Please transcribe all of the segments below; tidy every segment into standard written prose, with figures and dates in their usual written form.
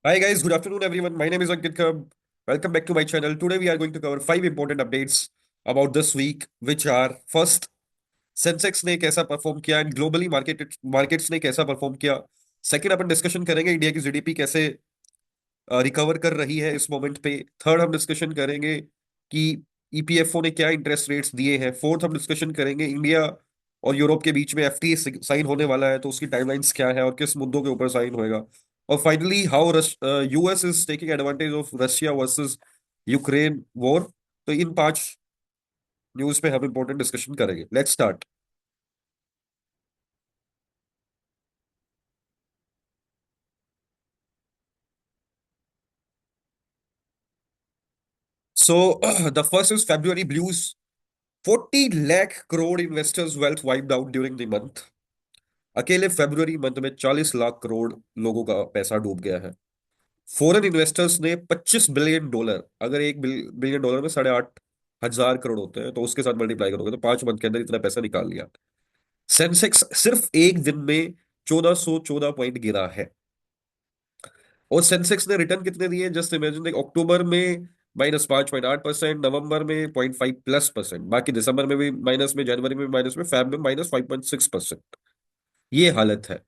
Hi guys, good afternoon everyone. My name is Ankit Khab. Welcome back to my channel. Today we are going to cover five important updates about this week, which are first, Sensex ने कैसा perform किया and globally markets ने कैसा perform किया। Second, अपन discussion करेंगे India की GDP कैसे recover कर रही है इस मोमेंट पे। थर्ड, हम डिस्कशन करेंगे कि ईपीएफओ ने क्या इंटरेस्ट रेट्स दिए हैं। फोर्थ, हम डिस्कशन करेंगे इंडिया और यूरोप के बीच में एफटीए साइन होने वाला है तो उसकी टाइमलाइंस क्या है और किस मुद्दों के ऊपर साइन होएगा। और finally, how US is taking advantage of Russia versus Ukraine war. तो इन पांच न्यूज पे हम इंपॉर्टेंट डिस्कशन करेंगे। Let's start. So the first is February blues. 40 lakh crore investors wealth wiped out during the month. अकेले फरवरी मंथ में 40 लाख करोड़ लोगों का पैसा डूब गया है। फॉरेन इन्वेस्टर्स ने 25 बिलियन डॉलर, अगर एक बिलियन डॉलर में 8,500 करोड़ होते हैं तो उसके साथ मल्टीप्लाई करोगे तो 5 मंथ के अंदर इतना पैसा निकाल लिया। सेंसेक्स सिर्फ एक दिन में 1414 पॉइंट गिरा है। और सेंसेक्स ने रिटर्न कितने दिए, जस्ट इमेजिन। देख, अक्टूबर में -5.8%, नवंबर में 0.5+%, बाकी दिसंबर में भी माइनस में, जनवरी में माइनस में, फैब में -5.6%। ये हालत है।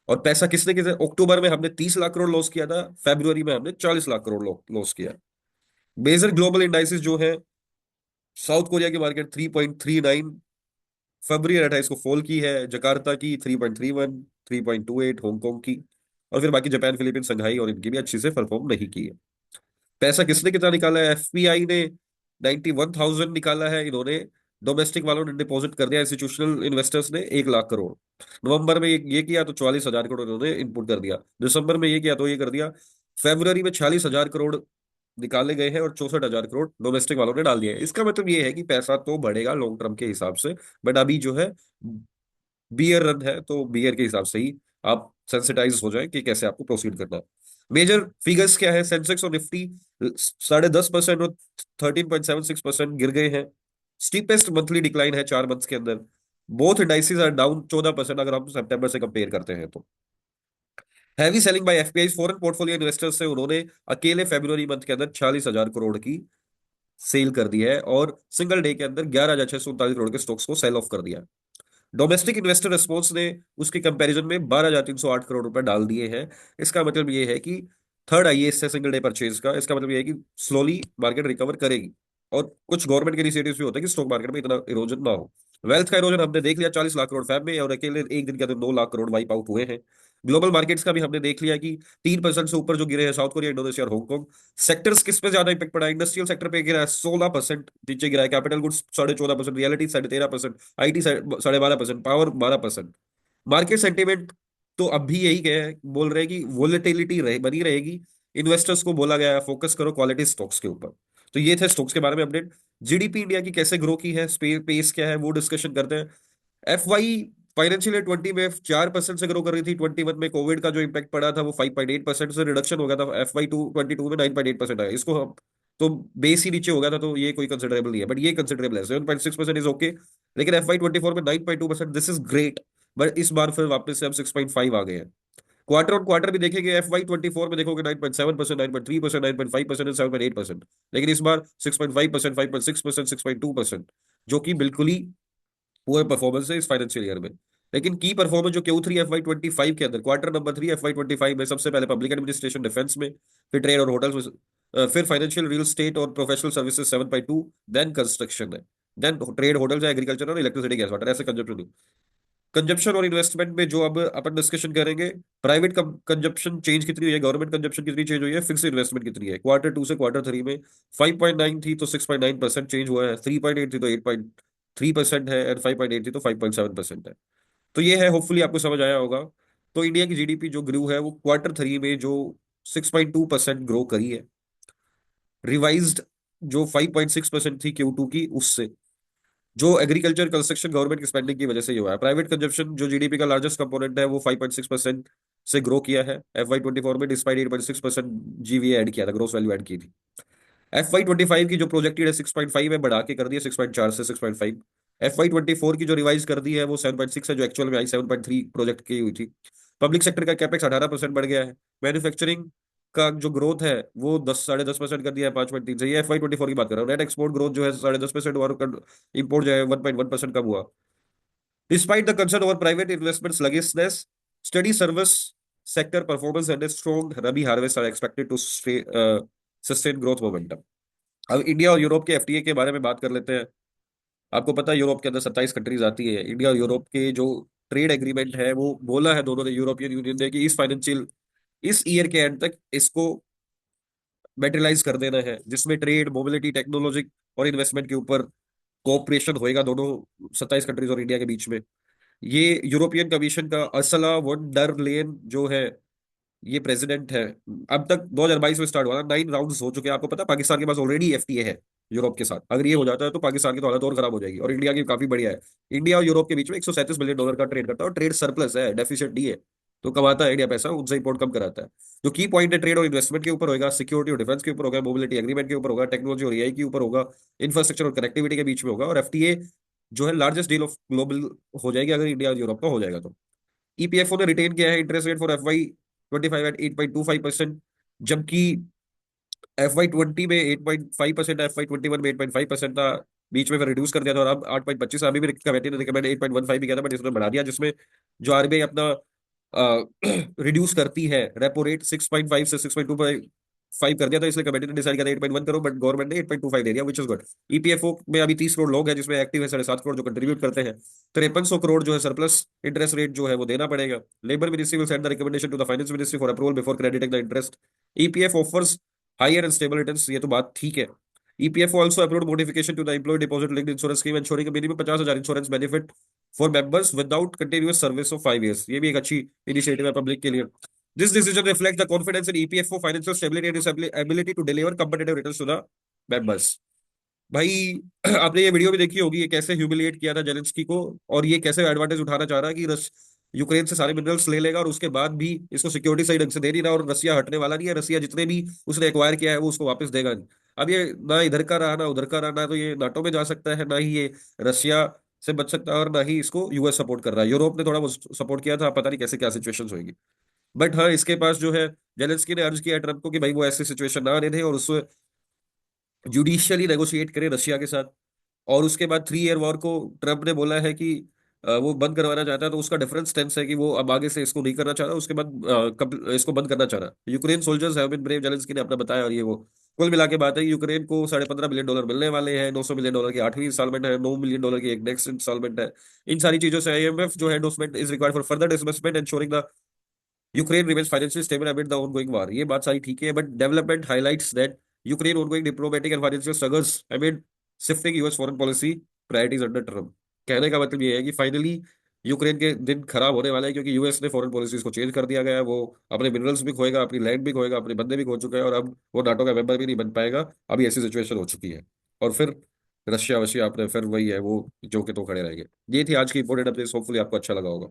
और पैसा किसने किसने, अक्टूबर में हमने 30 लाख करोड़ लॉस किया था, फरवरी में हमने 40 लाख करोड़ लॉस किया। मेजर ग्लोबल इंडाइसिस जो है, साउथ कोरिया की मार्केट 3.39 फरवरी 28 को फॉल की है, जकार्ता की 3.31, 3.28 हांगकांग की, और फिर बाकी जापान, फिलीपींस, संघाई और इनकी भी अच्छी से परफॉर्म नहीं की है। पैसा किसने कितना निकाला है, एफपीआई ने 91,000 निकाला है इन्होंने। डोमेस्टिक वालों ने डिपॉजिट कर दिया, इंस्टीट्यूशनल इन्वेस्टर्स ने 1 लाख करोड़। नवंबर में ये किया तो 44,000 करोड़ इन्होंने इनपुट कर दिया। दिसंबर में ये किया तो ये कर दिया। फरवरी में 46,000 करोड़ निकाले गए हैं और 64,000 करोड़ डोमेस्टिक वालों ने डाल दिए हैं। इसका मतलब ये है कि पैसा तो बढ़ेगा लॉन्ग टर्म के हिसाब से, बट अभी जो है बियर रन है तो बियर के हिसाब से ही आप सेंसिटाइज हो जाए कि कैसे आपको प्रोसीड करना है। मेजर फिगर्स क्या है, सेंसेक्स और निफ्टी 10.5% और 13.76% गिर गए हैं। स्टीपेस्ट मंथली डिक्लाइन है 4 मंथ्स के अंदर। बोथ इंडाइसेस आर डाउन 14% अगर हम सितंबर से कंपेयर करते हैं तो। Heavy selling by FPI, foreign portfolio investors से उन्होंने अकेले फरवरी मंथ के अंदर 46,000 करोड़ की सेल कर दी है और सिंगल डे के अंदर 11,639 करोड़ के स्टॉक्स को सेल ऑफ कर दिया। डोमेस्टिक इन्वेस्टर रिस्पॉन्स ने उसके कंपैरिजन में 12,308 करोड़ रुपए डाल दिए हैं। इसका मतलब ये है कि थर्ड आईएएस है सिंगल डे परचेज का। इसका मतलब ये है कि स्लोली मार्केट रिकवर करेगी। और कुछ गवर्नमेंट के इनिशिएटिव्स भी होते हैं कि स्टॉक मार्केट में इतना इरोजन ना हो। वेल्थ का इरोजन हमने देख लिया 40 लाख करोड़ फैब में, और अकेले एक दिन के अंदर 2 लाख करोड़ वाइप आउट हुए हैं। ग्लोबल मार्केट्स का भी हमने देख लिया कि 3% से ऊपर जो गिरे हैं, साउथ कोरिया, इंडोनेशिया और हांगकांग। सेक्टर्स किस पे ज्यादा इंपैक्ट पड़ा है, इंडस्ट्रियल सेक्टर पे गिरा है 16% नीचे गिरा है, capital goods 14.5%, reality 13.5%, IT 12.5%, power 12%। Market sentiment तो अब भी यही गए बोल रहे हैं कि वोलेटिलिटी बनी रहेगी। इन्वेस्टर्स को बोला गया है फोकस करो क्वालिटी स्टॉक्स के ऊपर। तो ये थे स्टॉक्स के बारे में अपडेट। जीडीपी इंडिया की कैसे ग्रो की है, पेस क्या है, वो डिस्कशन करते हैं। FY फाइनेंशियल ईयर 20 में 4% से ग्रो कर रही थी। 21 में कोविड का जो इम्पैक्ट पड़ा था वो 5.8% से रिडक्शन हो गया था। FY22 में 9.8% आया। इसको हम तो बेस ही नीचे हो गया था तो ये कोई कंसिडरेबल नहीं है, बट ये कंसिडरेबल है। 7.6% इज ओके। लेकिन FY24 में 9.2%, दिस इज ग्रेट। बट इस बार फिर वापस से हम 6.5 आ गए हैं। क्वार्टर ऑन क्वार्टर भी देखेंगे, FY24 में देखोगे 9.7%, 9.3%, 9.5% 7.8%। लेकिन इस बार 6.5%, 5.6%, 6.2%, जो कि बिल्कुल ही पुअर परफॉर्मेंस है इस फाइनेंशियल ईयर में। लेकिन की परफॉर्मेंस जो Q3 FY25 के अंदर, क्वार्टर नंबर 3 FY25 में, सबसे पहले पब्लिक एडमिनिस्ट्रेशन डिफेंस में, फिर ट्रेड और होटल्स में, फिर फाइनेंशियल रियल स्टेट और प्रोफेशनल सर्विसेज 7.2, देन कंस्ट्रक्शन है, देन ट्रेड होटल्स है, एग्रीकल्चर और इलेक्ट्रिसिटी गैस वाटर, ऐसे कंजप्शन। कंजप्शन और इन्वेस्टमेंट में जो अब अपन डिस्कशन करेंगे, प्राइवेट कंजप्शन चेंज कितनी हुई है, गवर्नमेंट कंजप्शन कितनी चेंज हुई है, फिक्स इन्वेस्टमेंट कितनी है। Q2 से Q3 में 5.9 थी तो 6.9% चेंज हुआ है, 3.8 थी तो 8.3% है, एंड 5.8 थी तो 5.7% है। तो ये है, होपफुली आपको समझ आया होगा। तो इंडिया की जीडीपी जो ग्रू है वो Q3 में जो 6.2% ग्रो करी है, रिवाइज्ड जो 5.6% थी Q2 की, उससे जो एग्रीकल्चर कंस्ट्रक्शन गवर्नमेंट की स्पेंडिंग की वजह से ये हुआ है। प्राइवेट कंजप्शन जो जीडीपी का लार्जेस्ट कंपोनेंट है वो 5.6% से ग्रो किया है FY24 में, डिस्पाइट 8.6% जीवीए ऐड किया था, ग्रोस वैल्यू ऐड की थी। FY25 की जो प्रोजेक्टेड है 6.5 है, बढ़ा के कर दिया 6.4 से 6.5। FY24 की जो रिवाइज कर दी है वो 7.6 है, जो एक्चुअल में आई 7.3 प्रोजेक्ट की हुई थी। पब्लिक सेक्टर का कैपेक्स 18% बढ़ गया है। मैन्युफैक्चरिंग का जो ग्रोथ है वो 10 साढ़े 10% कर दिया है 5.3 से। ये FY 24 की बात कर रहा हूँ। नेट एक्सपोर्ट ग्रोथ जो है 10.5% और इम्पोर्ट जो है 1.1% कम हुआ। Despite the concern over private investment sluggishness, steady service sector performance and a strong rabi harvest are expected to sustain growth momentum। अब इंडिया और यूरोप के FTA के बारे में बात कर लेते हैं। आपको पता है यूरोप के अंदर 27 कंट्रीज आती है। इंडिया और यूरोप के जो ट्रेड एग्रीमेंट है वो बोला है दोनों ने, यूरोपियन यूनियन ने, कि इस ईयर के एंड तक इसको मेटेरियलाइज कर देना है, जिसमें ट्रेड, मोबिलिटी, टेक्नोलॉजी और इन्वेस्टमेंट के ऊपर कोऑपरेशन होएगा दोनों 27 कंट्रीज और इंडिया के बीच में। ये यूरोपियन कमीशन का अर्सला वॉन डर लेन जो है, ये प्रेसिडेंट है। अब तक 2022 में स्टार्ट हुआ था, 9 राउंड्स हो चुके हैं। आपको पता है पाकिस्तान के पास ऑलरेडी FTA है यूरोप के साथ। अगर ये हो जाता है तो पाकिस्तान की तो हालत और खराब हो जाएगी, और इंडिया की काफी बढ़िया है। इंडिया और यूरोप के बीच में $137 बिलियन का ट्रेड करता है, और ट्रेड सरप्लस है, डेफिशिएंट नहीं है। तो कमाता है इंडिया पैसा, उनसे इंपोर्ट कम कराता है। जो की पॉइंट है ट्रेड और इन्वेस्टमेंट के ऊपर होगा, सिक्योरिटी और डिफेंस के ऊपर होगा, मोबिलिटी एग्रीमेंट के ऊपर होगा, टेक्नोलॉजी और AI के ऊपर होगा, इंफ्रास्ट्रक्चर और कनेक्टिविटी के बीच में होगा। और FTA जो है लार्जेस्ट डील ऑफ ग्लोबल हो जाएगी अगर इंडिया और यूरोप का हो जाएगा तो। EPFO ने रिटेन किया है interest rate for FY 25 at 8.25%, जबकि FY 20 में 8.5%, FY 21 में 8.5% था। बीच में फिर रिड्यूस कर दिया था और अब 8.25। अभी भी कमेटी ने रिकमेंड 8.15 भी किया था, बट इसने बढ़ा दिया, जिसमें जो RBI अपना रिड्यूस करती है रेपो रेट 6.5 से 6.25 कर दिया था, इसलिए कमेटी ने डिसाइड किया था 8.1 करो, बट गवर्नमेंट ने 8.25 दे दिया, विच इज गुड। EPFO में अभी 30 करोड़ लोग हैं, जिसमें एक्टिव है 7.5 करोड़ जो कंट्रीब्यूट करते हैं। 5300 करोड़ जो है सरप्लस इंटरेस्ट रेट जो है वो देना पड़ेगा। Labour ministry will send the recommendation to the finance ministry for approval before crediting the interest. EPF offers higher and stable returns, ये तो बात ठीक है। EPF also approved modification to the employee deposit linked insurance scheme, ensuring a minimum 50,000 insurance benefit for members without continuous service of 5 years। ये भी एक अच्छी initiative है पब्लिक के लिए। This decision reflect the confidence in EPFO financial stability and its ability to deliver competitive returns to the members. भाई आपने ये वीडियो भी देखी होगी, ये कैसे ह्यूमिलिएट किया था जेलेंस्की को, और ये कैसे एडवांटेज उठाना चाह रहा है कि यूक्रेन से सारे मिनरल्स ले लेगा और उसके बाद भी इसको सिक्योरिटी सही ढंग से दे नहीं रहा, और रसिया हटने वाला नहीं है। रसिया जितने भी उसने एक्वायर किया है वो उसको वापस देगा नहीं। अब ये ना इधर का रहा ना उधर का रहा, ना तो ये नाटो में जा सकता है, ना ही ये रशिया से बच सकता है, और ना ही इसको US सपोर्ट कर रहा है। यूरोप ने थोड़ा बहुत सपोर्ट किया था, पता नहीं कैसे क्या सिचुएशन होगी। बट हाँ, इसके पास जो है, जेलेंस्की ने अर्ज किया ट्रम्प को कि भाई वो ऐसी सिचुएशन ना आने दे और उससे जुडिशियली नेगोशिएट करे रशिया के साथ। और उसके बाद 3 ईयर वॉर को ट्रम्प ने बोला है कि वो बंद करवाना चाहता है, तो उसका डिफरेंस स्टेंस है कि वो अब आगे से इसको नहीं करना चाह रहा, उसके बाद इसको बंद करना चाह रहा है। Ukraine soldiers have been brave, Zelensky ने अपना बताया। और ये वो कुल मिला के बात है कि यूक्रेन को $15.5 बिलियन मिलने वाले हैं। $900 मिलियन की 8वीं इंस्टॉलमेंट है, $9 मिलियन की एक नेक्स्ट इंस्टॉलमेंट है। इन सारी चीजों से IMF जो है endorsement is required for further disbursement ensuring the Ukraine remains financially stable amid the ongoing war। ये बात सारी ठीक है, but development highlights that Ukraine ongoing diplomatic and financial struggles amid shifting US foreign policy priorities under Trump। कहने का मतलब ये है कि फाइनली यूक्रेन के दिन खराब होने वाले हैं, क्योंकि US ने फॉरेन पॉलिसीज को चेंज कर दिया गया है। वो अपने मिनरल्स भी खोएगा, अपनी लैंड भी खोएगा, अपने बंदे भी खो चुके हैं, और अब वो नाटो का मेंबर भी नहीं बन पाएगा। अभी ऐसी सिचुएशन हो चुकी है। और फिर रशिया वशिया अपने फिर वही है, वो जो के तो खड़े रहेंगे। ये थी आज की इंपोर्टेंट अपडेट, होपफुली आपको अच्छा लगा होगा।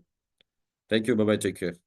Thank you, bye bye, take care.